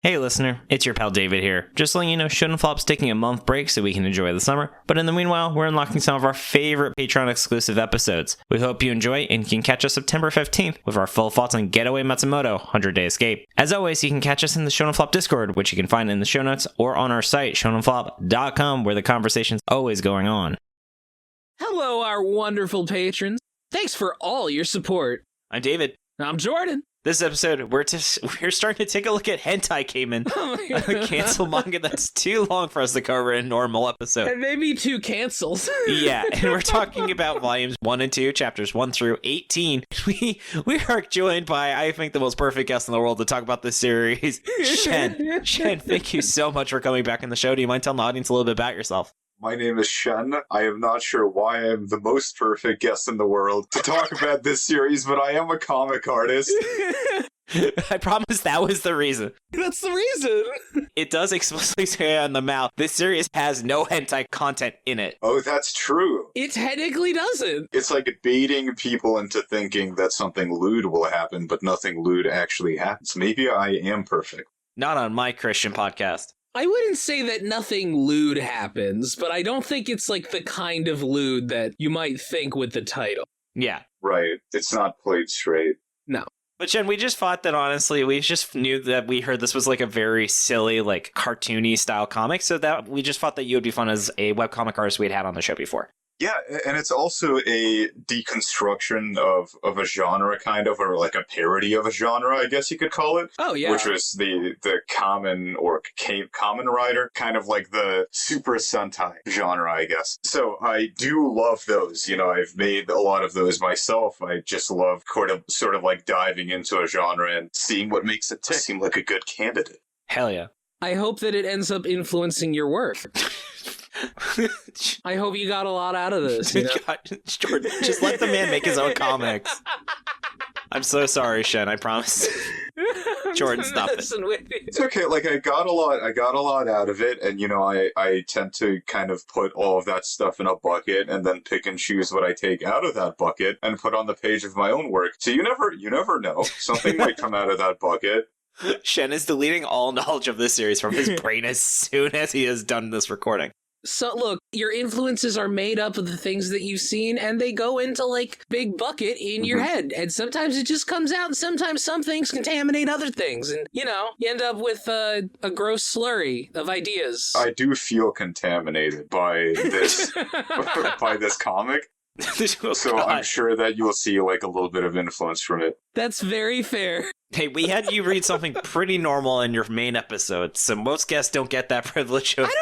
Hey listener, it's your pal David here. Just letting you know Shonen Flop's taking a month break so we can enjoy the summer, but in the meanwhile, we're unlocking some of our favorite Patreon exclusive episodes. We hope you enjoy and you can catch us September 15th with our full thoughts on Getaway Matsumoto 100 Day Escape. As always, you can catch us in the Shonen Flop Discord, which you can find in the show notes or on our site, shonenflop.com, where the conversation's always going on. Hello, our wonderful patrons. Thanks for all your support. I'm David. I'm Jordan. This episode, we're starting to take a look at Hentai Kamen, a cancel manga that's too long for us to cover in a normal episode. And maybe 2 cancels. Yeah, and we're talking about volumes 1 and 2, chapters 1 through 18. We are joined by, I think, the most perfect guest in the world to talk about this series, Shen. Shen, thank you so much for coming back on the show. Do you mind telling the audience a little bit about yourself? My name is Shen. I am not sure why I am the most perfect guest in the world to talk about this series, but I am a comic artist. I promise that was the reason. That's the reason. It does explicitly say on the mouth, this series has no hentai content in it. Oh, that's true. It technically doesn't. It's like baiting people into thinking that something lewd will happen, but nothing lewd actually happens. Maybe I am perfect. Not on my Christian podcast. I wouldn't say that nothing lewd happens, but I don't think it's like the kind of lewd that you might think with the title. Yeah. Right. It's not played straight. No. But Jen, we just thought that honestly, we just knew that we heard this was like a very silly, like cartoony style comic, so that we just thought that you would be fun as a webcomic artist we'd had on the show before. Yeah, and it's also a deconstruction of a genre, kind of, or like a parody of a genre, I guess you could call it. Oh, yeah. Which was the Kamen or Kamen Rider, kind of like the Super Sentai genre, I guess. So I do love those. You know, I've made a lot of those myself. I just love sort of like diving into a genre and seeing what makes it seem like a good candidate. Hell yeah. I hope that it ends up influencing your work. I hope you got a lot out of this. You know? God, Jordan, just let the man make his own comics. I'm so sorry, Shen. I promise. Jordan, stop it. It's okay. Like I got a lot out of it, and you know, I tend to kind of put all of that stuff in a bucket, and then pick and choose what I take out of that bucket and put on the page of my own work. So you never know. Something might come out of that bucket. Shen is deleting all knowledge of this series from his brain as soon as he has done this recording. So look, your influences are made up of the things that you've seen, and they go into like big bucket in your head. And sometimes it just comes out, and sometimes some things contaminate other things, and you know, you end up with a gross slurry of ideas. I do feel contaminated by this by this comic. Oh, so God. I'm sure that you'll see like a little bit of influence from it. That's very fair. Hey, we had you read something pretty normal in your main episode, so most guests don't get that privilege of... I don't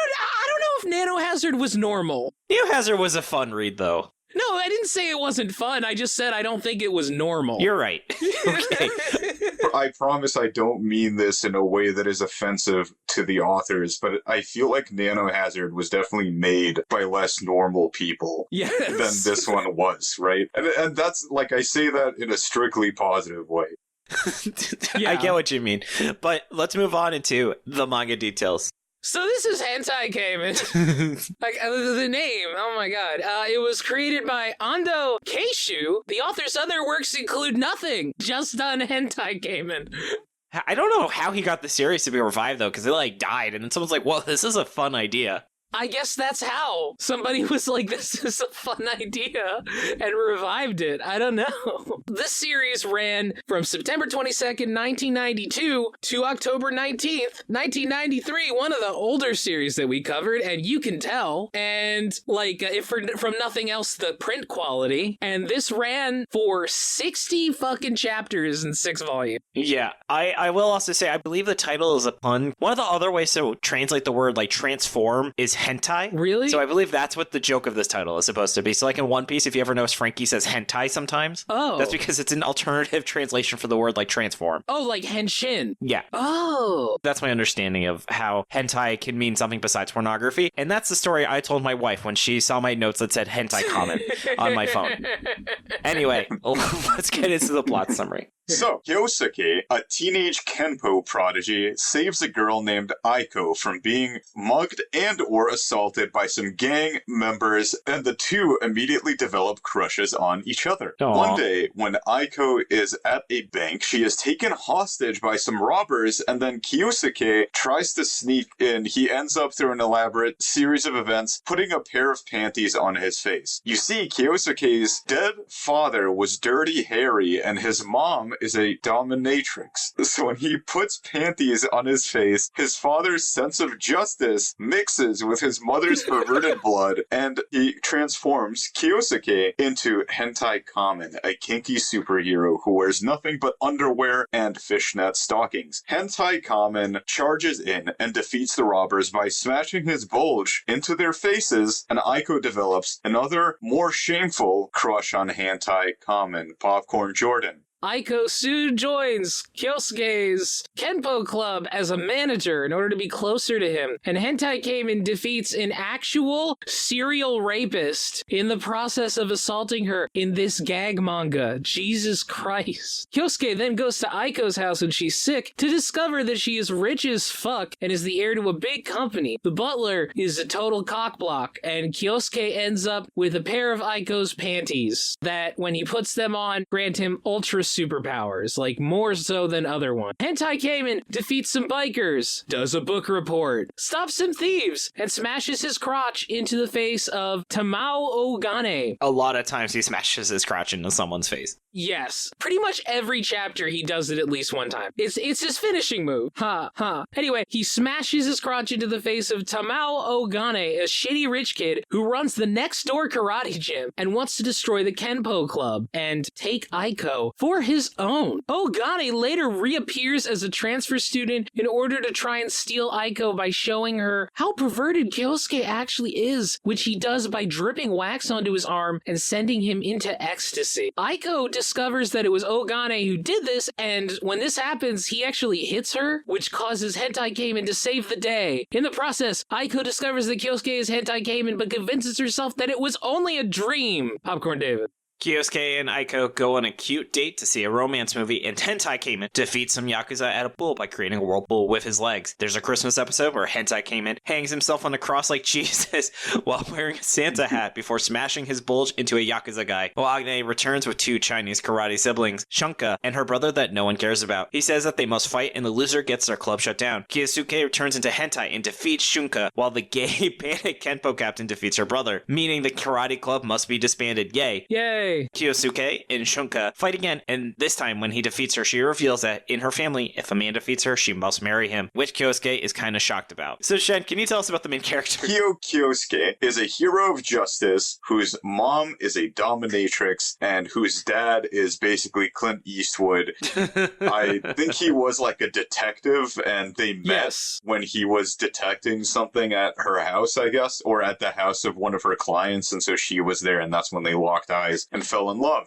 know if Nanohazard was normal. Nanohazard was a fun read, though. No, I didn't say it wasn't fun. I just said I don't think it was normal. You're right. Okay. I promise I don't mean this in a way that is offensive to the authors, but I feel like Nanohazard was definitely made by less normal people than this one was, right? And that's, like, I say that in a strictly positive way. Yeah. I get what you mean. But let's move on into the manga details. So this is Hentai Kamen. Like, the name, oh my god. It was created by Ando Keishuu. The author's other works include nothing, just done Hentai Kamen. I don't know how he got the series to be revived, though, because it, like, died, and then someone's like, well, this is a fun idea. I guess that's how. Somebody was like, this is a fun idea, and revived it. I don't know. This series ran from September 22nd, 1992 to October 19th, 1993, one of the older series that we covered, and you can tell. And, like, if from nothing else, the print quality. And this ran for 60 fucking chapters in 6 volumes. Yeah, I will also say, I believe the title is a pun. One of the other ways to translate the word, like, transform is hentai. Really? So I believe that's what the joke of this title is supposed to be. So like in One Piece, if you ever notice Frankie says hentai sometimes, that's because it's an alternative translation for the word like transform. Oh, like henshin. Yeah. Oh. That's my understanding of how hentai can mean something besides pornography. And that's the story I told my wife when she saw my notes that said hentai Kamen on my phone. Anyway, let's get into the plot summary. So, Kyousuke, a teenage Kenpo prodigy, saves a girl named Aiko from being mugged and or assaulted by some gang members, and the two immediately develop crushes on each other. Aww. One day, when Aiko is at a bank, she is taken hostage by some robbers, and then Kyousuke tries to sneak in. He ends up through an elaborate series of events, putting a pair of panties on his face. You see, Kyosuke's dead father was Dirty Harry, and his mom is a dominatrix. So when he puts panties on his face, his father's sense of justice mixes with his mother's perverted blood, and he transforms Kyosuke into Hentai Kamen, a kinky superhero who wears nothing but underwear and fishnet stockings. Hentai Kamen charges in and defeats the robbers by smashing his bulge into their faces, and Aiko develops another, more shameful crush on Hentai Kamen, Popcorn Jordan. Aiko Su joins Kyosuke's Kenpo club as a manager in order to be closer to him, and Hentai Kamen defeats an actual serial rapist in the process of assaulting her in this gag manga. Jesus Christ. Kyosuke then goes to Aiko's house when she's sick to discover that she is rich as fuck and is the heir to a big company. The butler is a total cockblock, and Kyosuke ends up with a pair of Aiko's panties that, when he puts them on, grant him ultra superpowers, like more so than other ones. Hentai Kamen defeats some bikers, does a book report, stops some thieves, and smashes his crotch into the face of Tamao Ogane. A lot of times he smashes his crotch into someone's face. Yes, pretty much every chapter he does it at least one time. It's his finishing move. Anyway, he smashes his crotch into the face of Tamao Ogane, a shitty rich kid who runs the next door karate gym and wants to destroy the Kenpo club and take Aiko for his own. Ogane later reappears as a transfer student in order to try and steal Aiko by showing her how perverted Kyosuke actually is, which he does by dripping wax onto his arm and sending him into ecstasy. Aiko discovers that it was Ogane who did this, and when this happens, he actually hits her, which causes Hentai Kamen to save the day. In the process, Aiko discovers that Kyosuke is Hentai Kamen, but convinces herself that it was only a dream. Popcorn David. Kyosuke and Aiko go on a cute date to see a romance movie, and Hentai Kamen defeats some Yakuza at a pool by creating a whirlpool with his legs. There's a Christmas episode where Hentai Kamen hangs himself on a cross like Jesus while wearing a Santa hat before smashing his bulge into a Yakuza guy. Ogane returns with two Chinese karate siblings, Shunka and her brother that no one cares about. He says that they must fight and the loser gets their club shut down. Kyosuke returns into Hentai and defeats Shunka, while the gay panic Kenpo captain defeats her brother, meaning the karate club must be disbanded. Yay. Kyosuke and Shunka fight again, and this time when he defeats her, she reveals that in her family, if a man defeats her, she must marry him, which Kyosuke is kind of shocked about. So Shen, can you tell us about the main character? Kyosuke is a hero of justice whose mom is a dominatrix and whose dad is basically Clint Eastwood. I think he was like a detective, and they met when he was detecting something at her house, I guess, or at the house of one of her clients, and so she was there, and that's when they locked eyes and fell in love.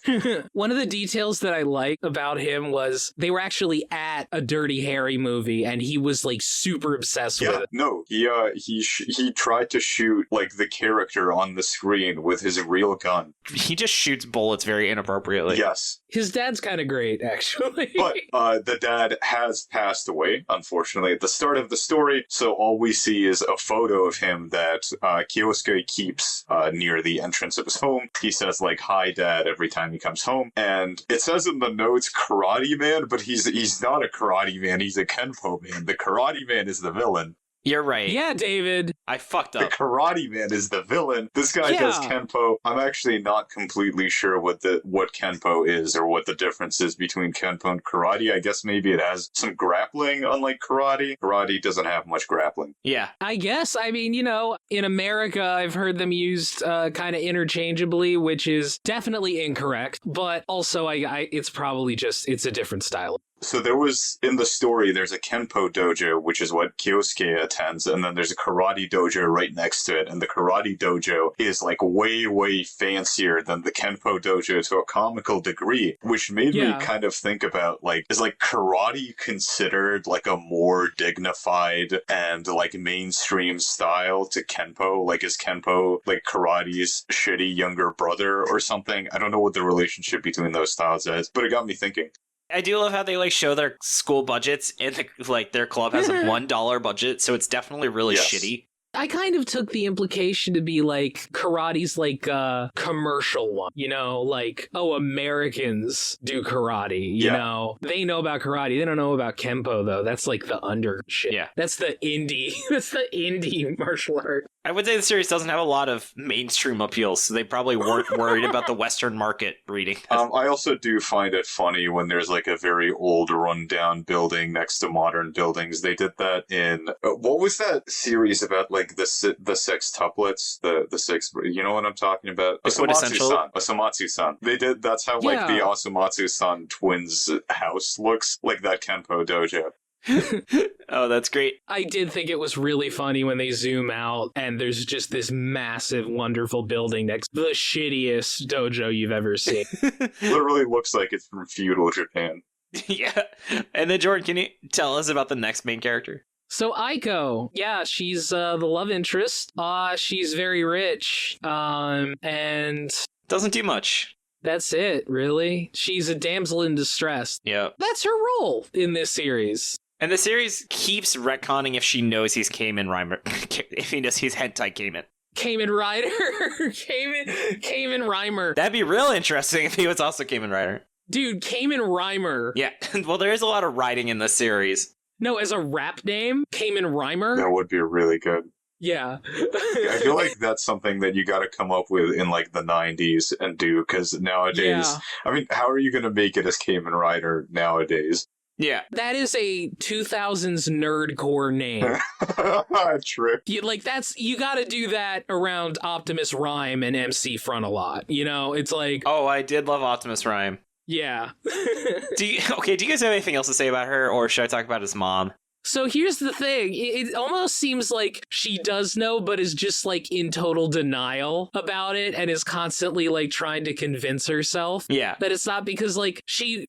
One of the details that I like about him was they were actually at a Dirty Harry movie, and he was like super obsessed with it. No, he tried to shoot like the character on the screen with his real gun. He just shoots bullets very inappropriately. Yes. His dad's kind of great, actually. But the dad has passed away, unfortunately, at the start of the story, so all we see is a photo of him that Kyosuke keeps near the entrance of his home. He says, like, "Hi, Dad," every time he comes home. And it says in the notes, Karate Man, but he's not a Karate Man, he's a Kenpo Man. The Karate Man is the villain. You're right. Yeah, David. I fucked up. The Karate Man is the villain. This guy does Kenpo. I'm actually not completely sure what Kenpo is or what the difference is between Kenpo and Karate. I guess maybe it has some grappling, unlike Karate. Karate doesn't have much grappling. Yeah. I guess. I mean, you know, in America, I've heard them used kind of interchangeably, which is definitely incorrect. But also, it's probably just, it's a different style. So in the story, there's a Kenpo dojo, which is what Kyosuke attends, and then there's a karate dojo right next to it, and the karate dojo is like way, way fancier than the Kenpo dojo to a comical degree, which made me kind of think about, like, is like karate considered like a more dignified and like mainstream style to Kenpo? Like, is Kenpo like karate's shitty younger brother or something? I don't know what the relationship between those styles is, but it got me thinking. I do love how they like show their school budgets and like their club has a $1 budget, so it's definitely really shitty. I kind of took the implication to be like karate's like a commercial one, you know, like, oh, Americans do karate, you know, they know about karate. They don't know about Kempo though. That's like the under shit. Yeah. That's the indie martial art. I would say the series doesn't have a lot of mainstream appeal, so they probably weren't worried about the Western market reading. I also do find it funny when there's like a very old rundown building next to modern buildings. They did that in what was that series about, like the sextuplets, the six, you know what I'm talking about? Osomatsu-san. They did, that's how like the Osomatsu-san twins house looks, like that Kenpo dojo. Oh, that's great. I did think it was really funny when they zoom out and there's just this massive, wonderful building next to the shittiest dojo you've ever seen. Literally looks like it's from feudal Japan. Yeah. And then, Jordan, can you tell us about the next main character? So Aiko, yeah, she's the love interest. She's very rich, and doesn't do much. That's it, really. She's a damsel in distress. Yeah. That's her role in this series. And the series keeps retconning if she knows he's Kamen Rider, if he knows he's hentai Kamen. Kamen Rider. Kamen Rhymer. That'd be real interesting if he was also Kamen Rider. Dude, Kamen Rhymer. Yeah, well, there is a lot of writing in this series. No, as a rap name, Kamen Rhymer. That would be really good. Yeah. I feel like that's something that you got to come up with in like the 90s and do, because nowadays, I mean, how are you going to make it as Kamen Rider nowadays? Yeah. That is a 2000s nerdcore name. True. You gotta do that around Optimus Rhyme and MC Front-A-Lot. You know, it's like... Oh, I did love Optimus Rhyme. Yeah. Do you guys have anything else to say about her, or should I talk about his mom? So here's the thing. It almost seems like she does know, but is just like in total denial about it and is constantly like trying to convince herself that it's not, because like she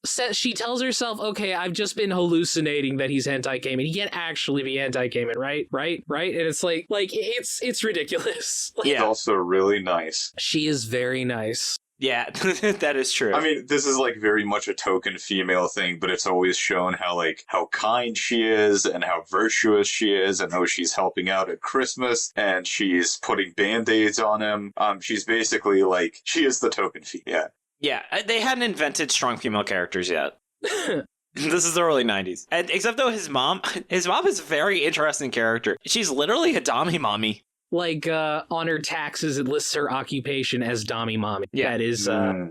tells herself, okay, I've just been hallucinating that he's hentai Kamen. He can't actually be hentai Kamen, right? And it's like it's ridiculous. She's also really nice. She is very nice. Yeah, that is true. I mean, this is like very much a token female thing, but it's always shown how kind she is and how virtuous she is, and how she's helping out at Christmas and she's putting band-aids on him. She's basically like, she is the token female. Yeah, they hadn't invented strong female characters yet. This is the early 90s. And except though his mom is a very interesting character. She's literally a Dami mommy. Like, on her taxes, it lists her occupation as Dami Mommy. Yeah. That is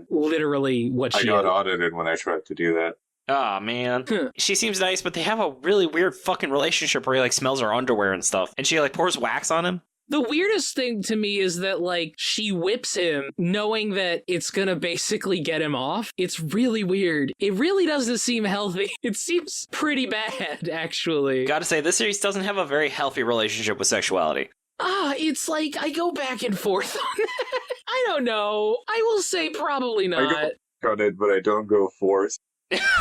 literally what she is. I got audited when I tried to do that. Oh, man. She seems nice, but they have a really weird fucking relationship where he, like, smells her underwear and stuff. And she, like, pours wax on him. The weirdest thing to me is that, like, she whips him knowing that it's gonna basically get him off. It's really weird. It really doesn't seem healthy. It seems pretty bad, actually. Gotta say, this series doesn't have a very healthy relationship with sexuality. It's like, I go back and forth on that. I don't know. I will say probably not. I go on it, but I don't go forth.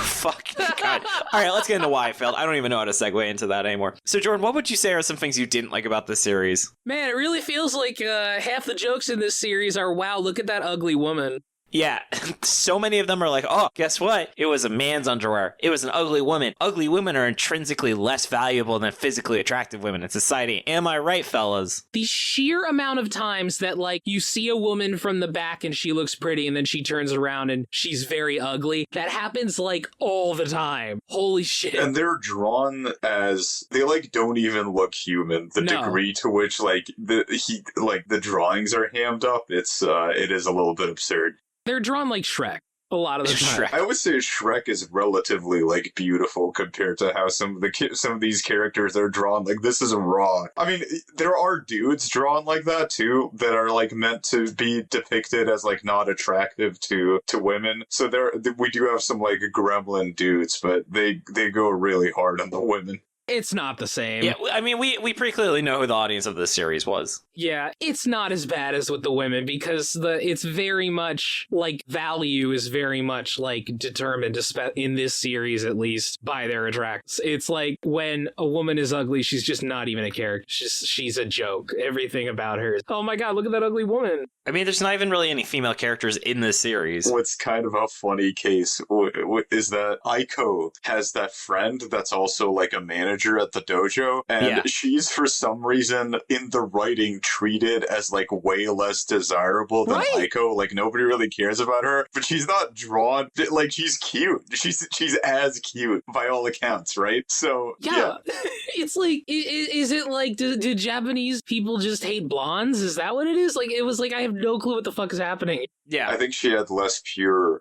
Fuck. God. All right, let's get into why I failed. I don't even know how to segue into that anymore. So, Jordan, what would you say are some things you didn't like about this series? Man, it really feels like half the jokes in this series are, wow, look at that ugly woman. Yeah, so many of them are like, oh, guess what? It was a man's underwear. It was an ugly woman. Ugly women are intrinsically less valuable than physically attractive women in society. Am I right, fellas? The sheer amount of times that, like, you see a woman from the back and she looks pretty and then she turns around and she's very ugly, that happens, like, all the time. Holy shit. And they're drawn as, they, like, don't even look human. The degree to which, like, the drawings are hammed up, it is a little bit absurd. They're drawn like Shrek a lot of the time. I would say Shrek is relatively, like, beautiful compared to how some of these characters are drawn. Like, this is raw. I mean, there are dudes drawn like that too that are, like, meant to be depicted as, like, not attractive to women. So we do have some, like, gremlin dudes, but they go really hard on the women. It's not the same. Yeah, I mean, we pretty clearly know who the audience of this series was. Yeah, it's not as bad as with the women because it's very much like value is very much like determined in this series at least by their attracts. It's like when a woman is ugly, she's just not even a character. She's a joke. Everything about her is, oh my god, look at that ugly woman. I mean, there's not even really any female characters in this series. What's kind of a funny case is that Aiko has that friend that's also like a manager at the dojo, and she's for some reason in the writing treated as like way less desirable than Aiko. Like nobody really cares about her, but she's not drawn like she's cute. She's as cute by all accounts, right? So yeah. It's like, is it like, do Japanese people just hate blondes? Is that what it is? Like, it was like, I have no clue what the fuck is happening. Yeah. I think she had less pure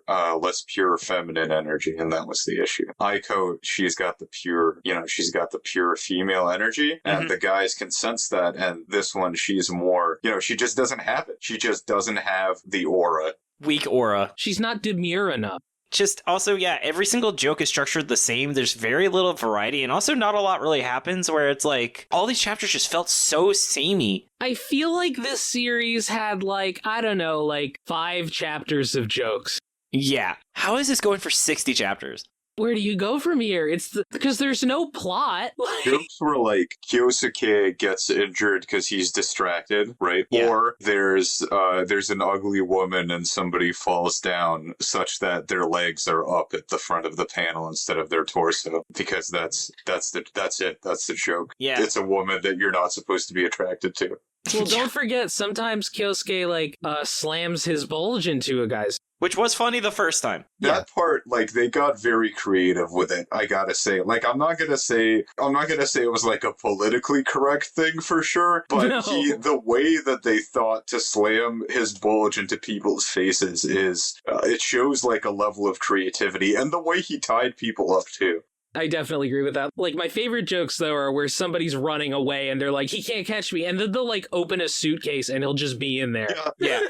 feminine energy, and that was the issue. Aiko, she's got the pure female energy, and the guys can sense that, and this one, she's more, she just doesn't have it. She just doesn't have the aura. Weak aura. She's not demure enough. Just also, every single joke is structured the same. There's very little variety, and also not a lot really happens where it's like, all these chapters just felt so samey. I feel like this series had like, I don't know, like 5 chapters of jokes. Yeah. How is this going for 60 chapters? Where do you go from here? Because there's no plot. Jokes were like Kyousuke gets injured because he's distracted, right? Yeah. Or there's an ugly woman and somebody falls down such that their legs are up at the front of the panel instead of their torso, because that's the joke. Yeah. It's a woman that you're not supposed to be attracted to. Well, don't forget, sometimes Kyosuke like slams his bulge into a guy's. Which was funny the first time. That part, like, they got very creative with it, I gotta say. Like, I'm not gonna say it was, like, a politically correct thing for sure, but the way that they thought to slam his bulge into people's faces is, it shows, like, a level of creativity, and the way he tied people up, too. I definitely agree with that. Like, my favorite jokes, though, are where somebody's running away and they're like, he can't catch me. And then they'll, like, open a suitcase and he'll just be in there. Yeah.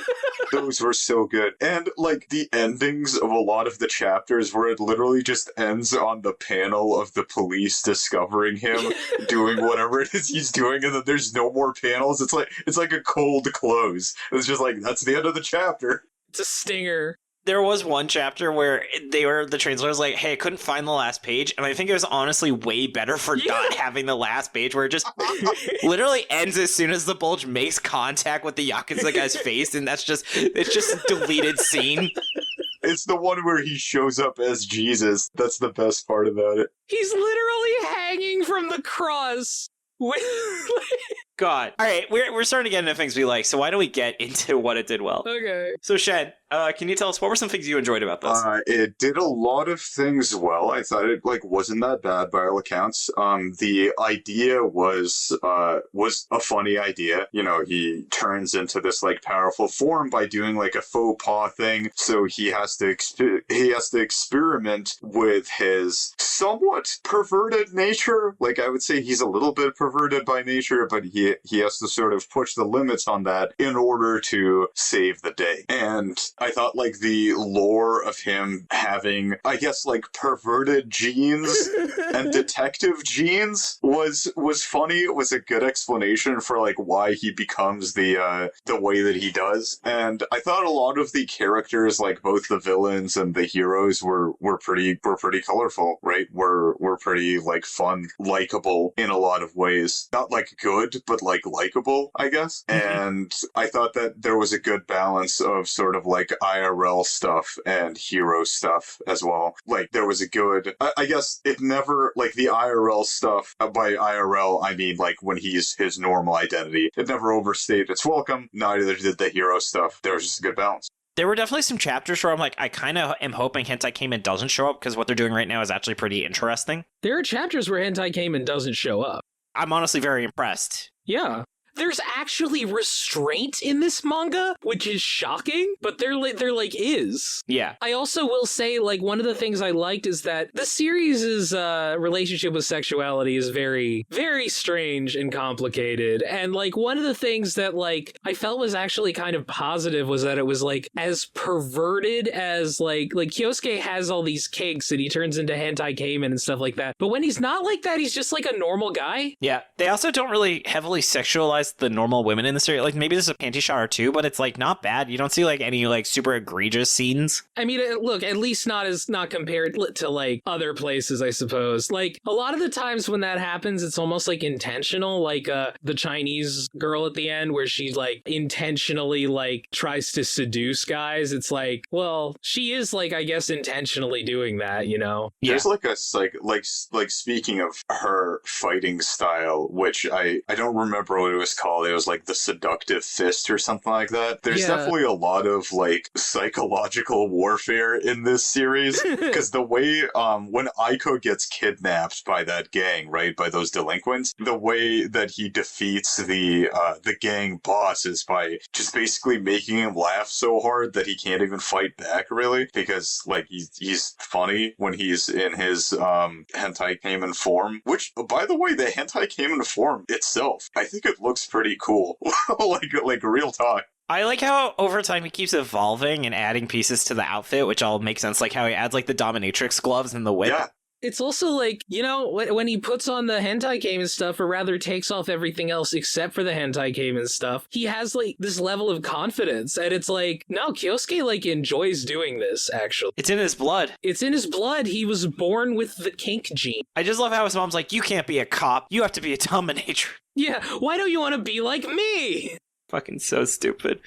Those were so good. And, like, the endings of a lot of the chapters where it literally just ends on the panel of the police discovering him doing whatever it is he's doing, and then there's no more panels. It's like a cold close. It's just like, that's the end of the chapter. It's a stinger. There was one chapter where the translator was like, hey, I couldn't find the last page. And I think it was honestly way better for not having the last page, where it just literally ends as soon as the bulge makes contact with the Yakuza guy's face. And it's just a deleted scene. It's the one where he shows up as Jesus. That's the best part about it. He's literally hanging from the cross. God. All right, we're starting to get into things we like, so why don't we get into what it did well? Okay. So, Shen, can you tell us what were some things you enjoyed about this? It did a lot of things well. I thought it wasn't that bad by all accounts. The idea was a funny idea. He turns into this powerful form by doing a faux pas thing. So he has to experiment with his somewhat perverted nature. I would say he's a little bit perverted by nature, but he has to sort of push the limits on that in order to save the day. And I thought the lore of him having, I guess, perverted genes and detective genes was funny. It was a good explanation for why he becomes the way that he does. And I thought a lot of the characters, both the villains and the heroes, were pretty colorful, right? Were pretty fun, likable in a lot of ways. Not good, but likable, I guess. And I thought that there was a good balance of sort of IRL stuff and hero stuff as well. There was a good, I guess it never, the IRL stuff, by IRL, I mean when he's his normal identity, it never overstayed its welcome. Neither did the hero stuff. There was just a good balance. There were definitely some chapters where I'm I kind of am hoping Hentai Kamen doesn't show up, because what they're doing right now is actually pretty interesting. There are chapters where Hentai Kamen doesn't show up. I'm honestly very impressed. Yeah. There's actually restraint in this manga, which is shocking, but there is. Yeah. I also will say, like, one of the things I liked is that the series' relationship with sexuality is very, very strange and complicated. And, like, one of the things that, like, I felt was actually kind of positive was that it was, like, as perverted as, like Kyousuke has all these kinks and he turns into hentai Kamen and stuff like that. But when he's not like that, he's just, like, a normal guy. Yeah. They also don't really heavily sexualize the normal women in the series. Like, maybe there's a panty shot or two, but it's, like, not bad. You don't see, like, any, like, super egregious scenes. I mean, look, at least not compared to, like, other places, I suppose. Like, a lot of the times when that happens, it's almost, like, intentional. Like, the Chinese girl at the end where she, like, intentionally, like, tries to seduce guys. It's like, well, she is, like, I guess intentionally doing that, you know? Yeah. There's like a speaking of her fighting style, which I don't remember what it was called. It was like the seductive fist or something like that. There's definitely a lot of like psychological warfare in this series, because the way when Aiko gets kidnapped by that gang, right, by those delinquents, the way that he defeats the gang boss is by just basically making him laugh so hard that he can't even fight back, really, because like he's funny when he's in his hentai Kamen form, which, by the way, the hentai Kamen form itself, I think it looks pretty cool. like real talk. I like how over time he keeps evolving and adding pieces to the outfit, which all makes sense. Like how he adds like the dominatrix gloves and the whip. Yeah. It's also like, you know, when he puts on the hentai Kamen stuff, or rather takes off everything else except for the hentai Kamen stuff, he has like this level of confidence. And it's like, no, Kyousuke like enjoys doing this, actually. It's in his blood. It's in his blood. He was born with the kink gene. I just love how his mom's like, you can't be a cop. You have to be a dominatrix. Yeah, why don't you want to be like me? Fucking so stupid.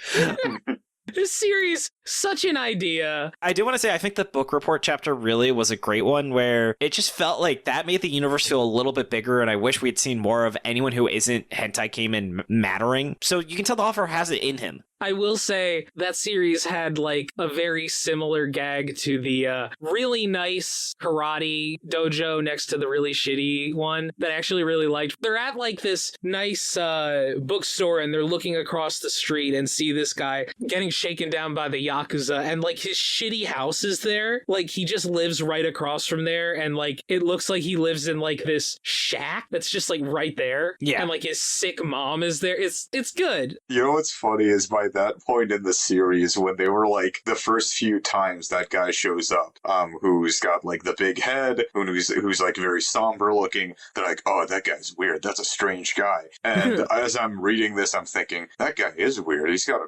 This series, such an idea. I do want to say, I think the book report chapter really was a great one, where it just felt like that made the universe feel a little bit bigger, and I wish we'd seen more of anyone who isn't hentai Kamen mattering. So you can tell the author has it in him. I will say that series had like a very similar gag to the really nice karate dojo next to the really shitty one that I actually really liked. They're at like this nice bookstore and they're looking across the street and see this guy getting shaken down by the Yakuza, and like his shitty house is there. Like he just lives right across from there, and like it looks like he lives in like this shack that's just like right there. Yeah. And like his sick mom is there. It's good. You know what's funny is by that point in the series, when they were like the first few times that guy shows up, who's got like the big head, who's like very somber looking, they're like, oh, that guy's weird. That's a strange guy. And as I'm reading this, I'm thinking, that guy is weird. He's got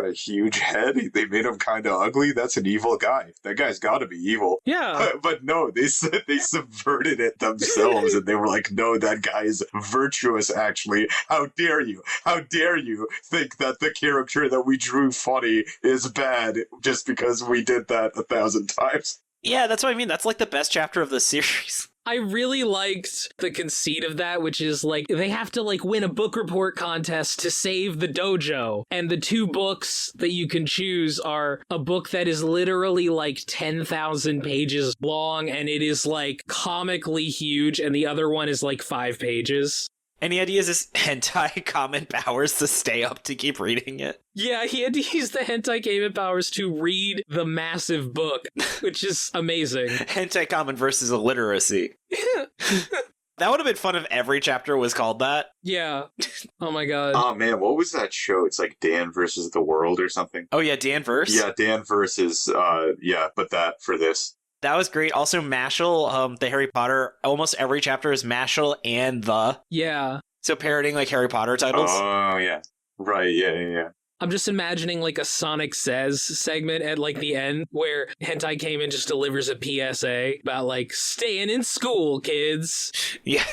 a huge head. They made him kind of ugly. That's an evil guy. That guy's got to be evil. Yeah. But no, they subverted it themselves, and they were like, no, that guy is virtuous, actually. How dare you? How dare you think that the character that we drew funny is bad just because we did that 1,000 times? Yeah, that's what I mean. That's like the best chapter of the series. I really liked the conceit of that, which is like they have to like win a book report contest to save the dojo. And the two books that you can choose are a book that is literally like 10,000 pages long and it is like comically huge, and the other one is like 5 pages. Any ideas his hentai Kamen powers to stay up to keep reading it? Yeah, he had to use the hentai Kamen powers to read the massive book, which is amazing. Hentai Kamen versus illiteracy. That would have been fun if every chapter was called that. Yeah. Oh my god. Oh man, what was that show? It's like Dan versus the World or something. Oh yeah, Dan verse? Yeah, Dan versus, but that for this. That was great. Also, Mashal, the Harry Potter, almost every chapter is Mashal and the. Yeah. So parroting like Harry Potter titles. Oh, yeah. Right, yeah. I'm just imagining like a Sonic Says segment at like the end where Hentai Kamen just delivers a PSA about like staying in school, kids. Yeah.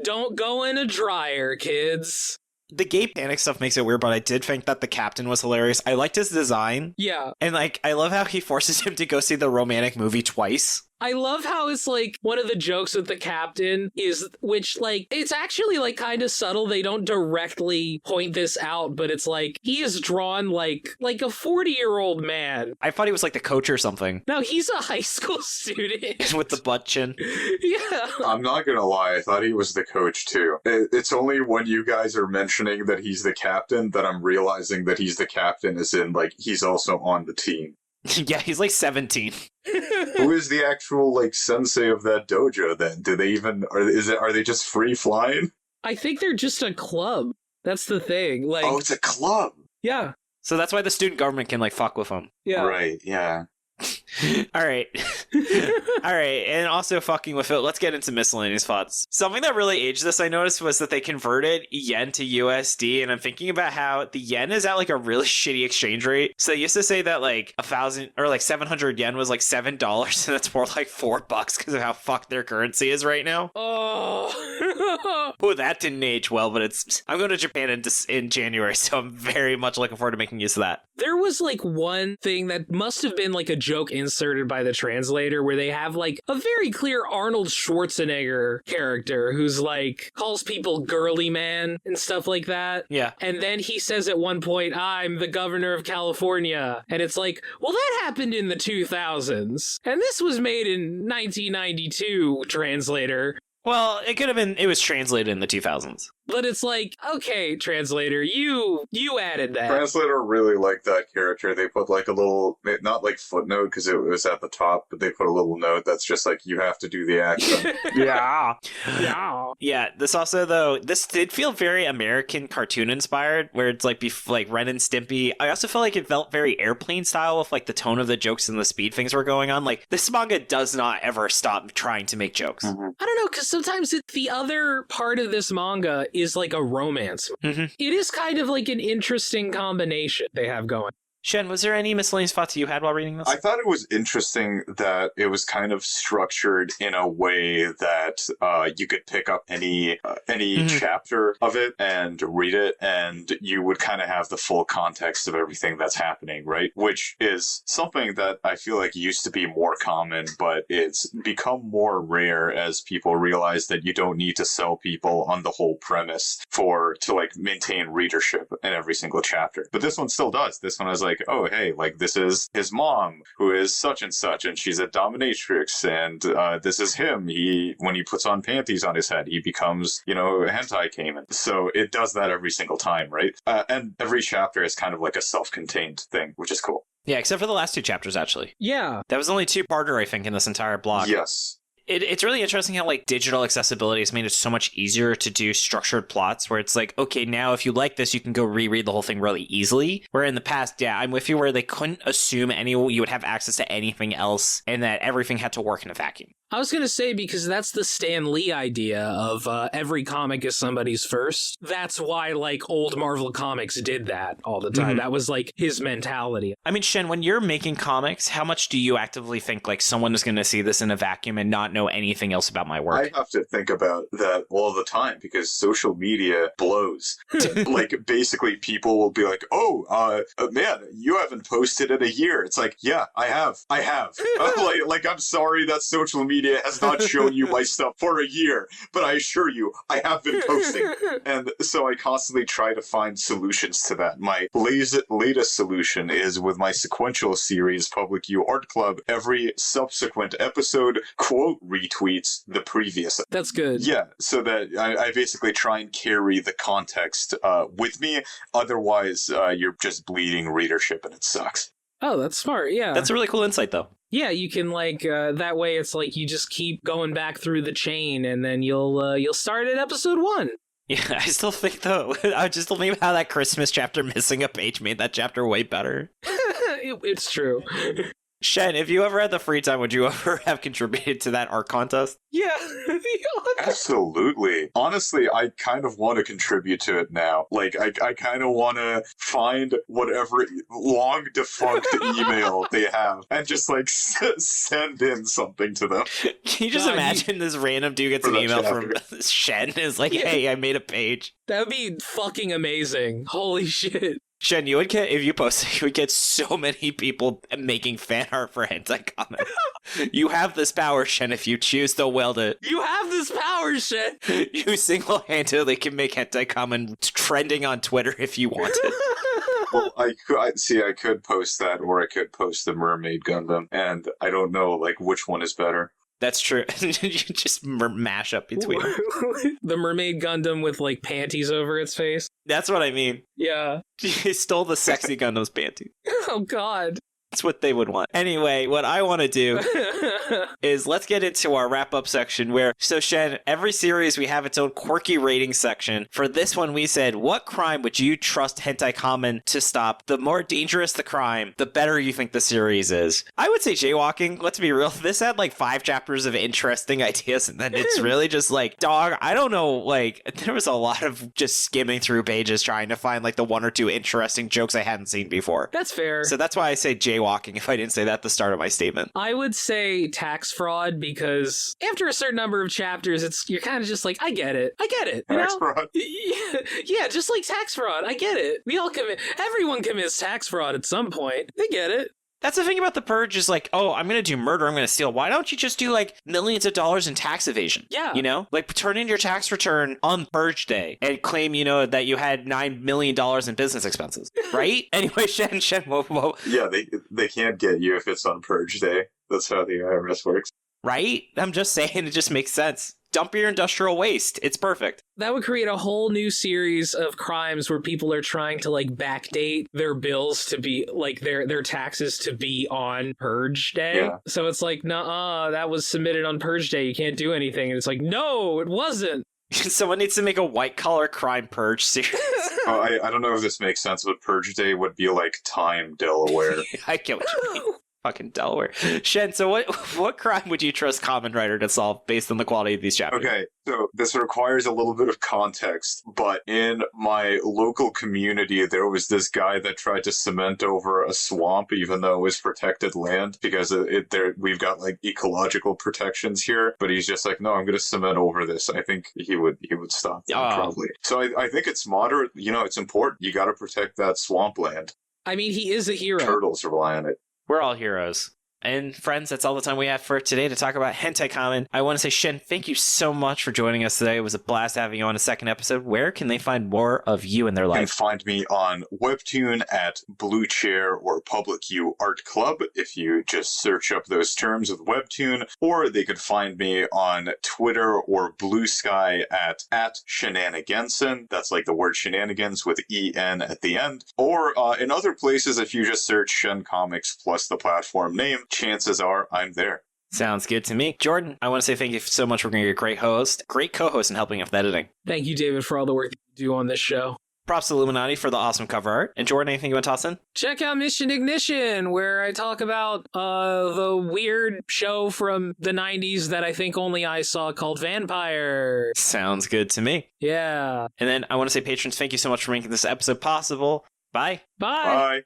Don't go in a dryer, kids. The gay panic stuff makes it weird, but I did think that the captain was hilarious. I liked his design. Yeah. And like, I love how he forces him to go see the romantic movie twice. I love how it's like one of the jokes with the captain is, which like, it's actually like kind of subtle. They don't directly point this out, but it's like, he is drawn like a 40-year-old man. I thought he was like the coach or something. No, he's a high school student. With the butt chin. Yeah. I'm not gonna lie, I thought he was the coach too. It's only when you guys are mentioning that he's the captain that I'm realizing that he's the captain, as in, like, he's also on the team. Yeah, he's like 17. Who is the actual, like, sensei of that dojo then? Do they even, are they just free flying? I think they're just a club. That's the thing. Like, Oh, it's a club! yeah. So that's why the student government can like fuck with him. Yeah. Right, yeah. All right. All right. And also fucking with it, let's get into miscellaneous thoughts. Something that really aged this, I noticed, was that they converted yen to USD. And I'm thinking about how the yen is at like a really shitty exchange rate. So they used to say that like 1,000 or like 700 yen was like $7. And that's more like $4 because of how fucked their currency is right now. Oh. Oh, that didn't age well, but I'm going to Japan in January. So I'm very much looking forward to making use of that. There was like one thing that must have been like a joke inserted by the translator where they have like a very clear Arnold Schwarzenegger character who's like calls people girly man and stuff like that. Yeah. And then he says at one point, I'm the governor of California. And it's like, well, that happened in the 2000s. And this was made in 1992, translator. Well, it was translated in the 2000s. But it's like, okay, translator, you added that. Translator really liked that character. They put like a little, not like footnote because it was at the top, but they put a little note that's just like, you have to do the accent. Yeah. Yeah. Yeah, this did feel very American cartoon inspired, where it's like Ren and Stimpy. I also felt like it felt very Airplane style with like the tone of the jokes and the speed things were going on. Like, this manga does not ever stop trying to make jokes. Mm-hmm. I don't know, because sometimes the other part of this manga is like a romance. Mm-hmm. It is kind of like an interesting combination they have going. Shen, was there any miscellaneous thoughts you had while reading this? I thought it was interesting that it was kind of structured in a way that you could pick up any chapter of it and read it, and you would kind of have the full context of everything that's happening, right? Which is something that I feel like used to be more common, but it's become more rare as people realize that you don't need to sell people on the whole premise to like maintain readership in every single chapter. But this one still does. This one is like, oh, hey, like, this is his mom, who is such, and she's a dominatrix, and this is him. When he puts on panties on his head, he becomes, a hentai Kamen. So it does that every single time, right? And every chapter is kind of like a self-contained thing, which is cool. Yeah, except for the last 2 chapters, actually. Yeah. That was only 2-parter, I think, in this entire block. Yes. It's really interesting how like digital accessibility has made it so much easier to do structured plots where it's like, okay, now if you like this, you can go reread the whole thing really easily. Where in the past, yeah, I'm with you, where they couldn't assume you would have access to anything else and that everything had to work in a vacuum. I was going to say, because that's the Stan Lee idea of every comic is somebody's first. That's why, like, old Marvel Comics did that all the time. Mm-hmm. That was, like, his mentality. I mean, Shen, when you're making comics, how much do you actively think, like, someone is going to see this in a vacuum and not know anything else about my work? I have to think about that all the time because social media blows. Like, basically, people will be like, oh, man, you haven't posted in a year. It's like, yeah, I have. like, I'm sorry that social media has not shown you my stuff for a year, but I assure you, I have been posting. And so I constantly try to find solutions to that. My latest solution is with my sequential series, Public U Art Club. Every subsequent episode, quote retweets the previous. That's good. Yeah, so that I basically try and carry the context with me. Otherwise, you're just bleeding readership and it sucks. Oh, that's smart, yeah. That's a really cool insight, though. Yeah, you can, like, that way it's like you just keep going back through the chain and then you'll start at episode 1. Yeah, I still think, though, I just don't think how that Christmas chapter missing a page made that chapter way better. It's true. Shen, if you ever had the free time, would you ever have contributed to that art contest? Yeah. Absolutely. Honestly, I kind of want to contribute to it now. Like, I kind of want to find whatever long defunct email they have and just, like, send in something to them. Can you just imagine this random dude gets an email from Shen and is like, hey, I made a page. That would be fucking amazing. Holy shit. Shen, you would get, if you posted, you would get so many people making fan art for hentai Kamen. You have this power, Shen, if you choose to wield it. You have this power, Shen. You single-handedly can make hentai Kamen trending on Twitter if you wanted. Well, I could post that, or I could post the Mermaid Gundam, and I don't know, like, which one is better. That's true. You just mash up between them. The Mermaid Gundam with, like, panties over its face. That's what I mean. Yeah. You stole the sexy Gundam's panties. Oh, God. That's what they would want. Anyway, what I want to do is let's get into our wrap-up section where, so Shen, every series we have its own quirky rating section. For this one, we said, what crime would you trust hentai Kamen to stop? The more dangerous the crime, the better you think the series is. I would say jaywalking. Let's be real. This had like 5 chapters of interesting ideas, and then it's really just like, dog, I don't know, like, there was a lot of just skimming through pages trying to find like the 1 or 2 interesting jokes I hadn't seen before. That's fair. So that's why I say jaywalking if I didn't say that at the start of my statement. I would say tax fraud because after a certain number of chapters, you're kind of just like, I get it. Tax fraud? Yeah, just like tax fraud. I get it. Everyone commits tax fraud at some point. I get it. That's the thing about the purge is like, oh, I'm going to do murder, I'm going to steal. Why don't you just do like millions of dollars in tax evasion? Yeah. You know, like turn in your tax return on purge day and claim, you know, that you had $9 million in business expenses, right? Anyway, Shen, whoa. Yeah, they can't get you if it's on purge day. That's how the IRS works. Right? I'm just saying, it just makes sense. Dump your industrial waste. It's perfect. That would create a whole new series of crimes where people are trying to like backdate their bills to be like their taxes to be on purge day. Yeah. So it's like, nah, that was submitted on purge day. You can't do anything. And it's like, no, it wasn't. Someone needs to make a white collar crime purge series. I don't know if this makes sense, but purge day would be like Time, Delaware. I get what you mean. Fucking Delaware. Shen, so what crime would you trust Kamen Writer to solve based on the quality of these chapters? Okay, so this requires a little bit of context, but in my local community, there was this guy that tried to cement over a swamp, even though it was protected land, because we've got like ecological protections here, but he's just like, no, I'm going to cement over this. I think he would stop that, probably. So I think it's moderate, you know, it's important. You got to protect that swamp land. I mean, he is a hero. Turtles rely on it. We're all heroes. And friends, that's all the time we have for today to talk about hentai Kamen. I want to say, Shen, thank you so much for joining us today. It was a blast having you on a second episode. Where can they find more of you in their life? You can find me on Webtoon at Blue Chair or Public U Art Club if you just search up those terms with Webtoon, or they could find me on Twitter or Blue Sky at Shenaniganson. That's like the word shenanigans with EN at the end. Or in other places, if you just search Shen Comics plus the platform name, chances are I'm there. Sounds good to me. Jordan, I want to say thank you so much for being a great host, great co-host, and helping with editing. Thank you, David, for all the work that you do on this show. Props to Illuminati for the awesome cover art. And Jordan, anything you want to toss in? Check out Mission Ignition, where I talk about the weird show from the 90s that I think only I saw called Vampire. Sounds good to me. Yeah. And then I want to say, patrons, thank you so much for making this episode possible. Bye. Bye. Bye.